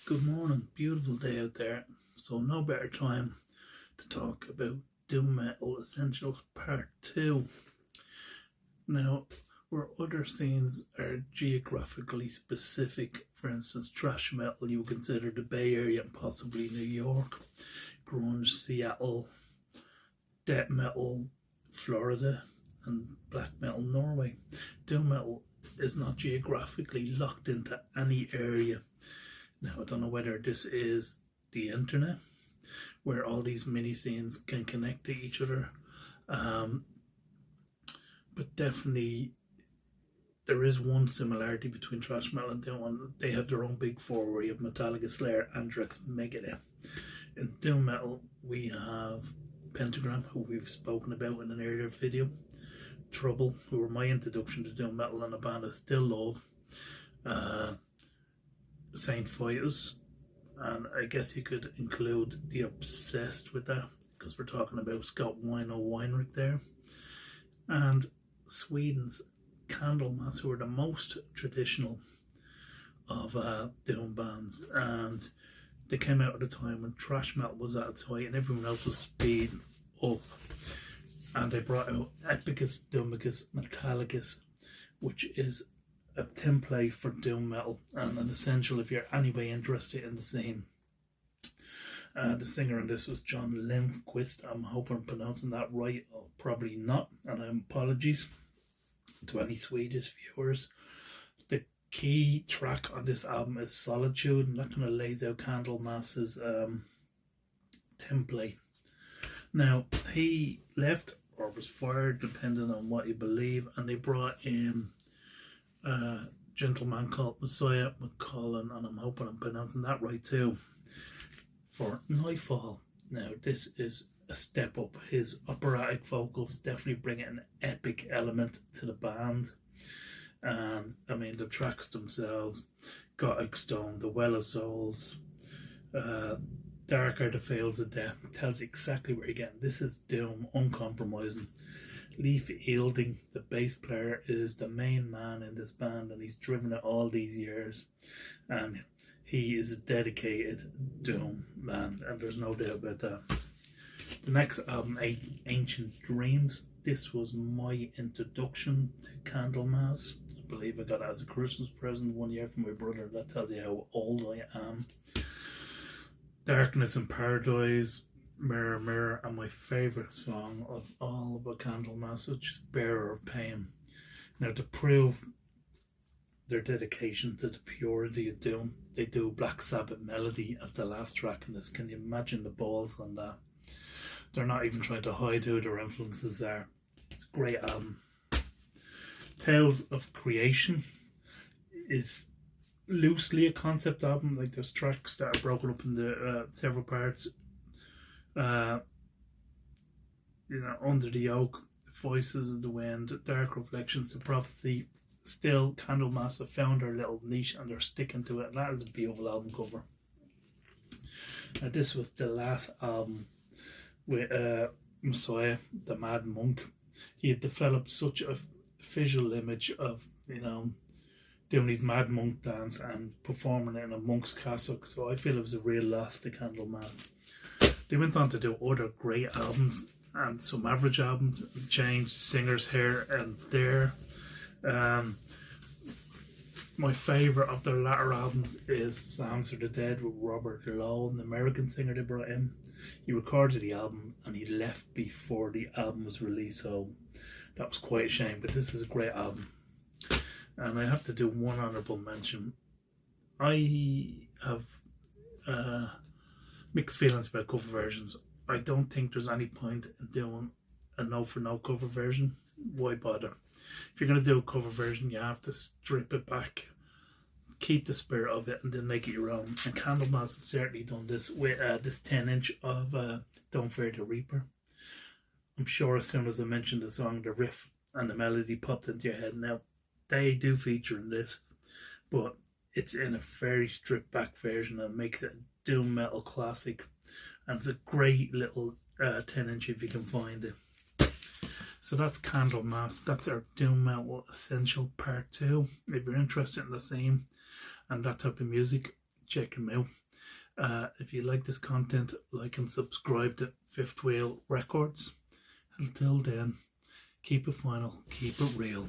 Good morning, beautiful day out there. So no better time to talk about Doom Metal Essentials Part 2. Now, where other scenes are geographically specific, for instance, thrash metal, you would consider the Bay Area and possibly New York, grunge, Seattle, death metal, Florida, and black metal, Norway. Doom metal is not geographically locked into any area. Now, I don't know whether this is the internet, where all these mini scenes can connect to each other, but definitely there is one similarity between thrash metal and doom metal. They have their own big four, where you have Metallica, Slayer, Anthrax, Megadeth. In doom metal, we have Pentagram, who we've spoken about in an earlier video, Trouble, who were my introduction to doom metal and a band I still love, Saint Fighters, and I guess you could include the Obsessed with that, because we're talking about Scott Weinrich there, and Sweden's Candlemass, who are the most traditional of doom bands, and they came out at a time when thrash metal was at its height and everyone else was speeding up, and they brought out Epicus, Doomicus, Metallicus, which is a template for doom metal and an essential if you're anyway interested in the scene. The singer on this was John Lindquist. I'm hoping I'm pronouncing that right, or probably not, and apologies to any Swedish viewers. The key track on this album is Solitude, and that kind of lays out Candlemass's template. Now, he left or was fired, depending on what you believe, and they brought in a gentleman called Messiah McCollum, and I'm hoping I'm pronouncing that right too, for Nightfall. Now, this is a step up. His operatic vocals definitely bring an epic element to the band, and I mean the tracks themselves, Gothic Stone, The Well of Souls, Darker, The Veils of Death, tells you exactly where you're getting. This is doom, uncompromising. Leif Yielding, the bass player, is the main man in this band, and he's driven it all these years, and he is a dedicated doom man, and there's no doubt about that. The next album, Ancient Dreams, this was my introduction to Candlemass. I believe I got it as a Christmas present one year from my brother. That tells you how old I am. Darkness in Paradise, Mirror Mirror, and my favourite song of all about Candlemass, which is Bearer of Pain. Now, to prove their dedication to the purity of doom, they do Black Sabbath Melody as the last track in this. Can you imagine the balls on that? They're not even trying to hide who their influences are. It's a great album. Tales of Creation is loosely a concept album. Like, there's tracks that are broken up into several parts. Under the Oak, Voices of the Wind, Dark Reflections, The Prophecy. Still, Candlemass have found their little niche and they're sticking to it. That is a beautiful album cover. Now, this was the last album with Messiah, the Mad Monk. He had developed such a visual image of, doing his Mad Monk dance and performing it in a monk's cassock. So I feel it was a real loss to Candlemass. They went on to do other great albums and some average albums, changed singers here and there. My favourite of their latter albums is Psalms for the Dead with Robert Lowe, an American singer they brought in. He recorded the album and he left before the album was released, so that was quite a shame, but this is a great album. And I have to do one honourable mention. I have mixed feelings about cover versions. I don't think there's any point in doing a no for no cover version. Why bother? If you're going to do a cover version, you have to strip it back, keep the spirit of it, and then make it your own. And Candlemass have certainly done this with this 10-inch of Don't Fear the Reaper. I'm sure as soon as I mentioned the song, the riff and the melody popped into your head. Now, they do feature in this, but it's in a very stripped back version and makes it a doom metal classic. And it's a great little 10-inch if you can find it. So that's Candlemass. That's our Doom Metal Essential Part 2. If you're interested in the scene and that type of music, check him out. If you like this content, like and subscribe to Fifth Wheel Records. Until then, keep it final, keep it real.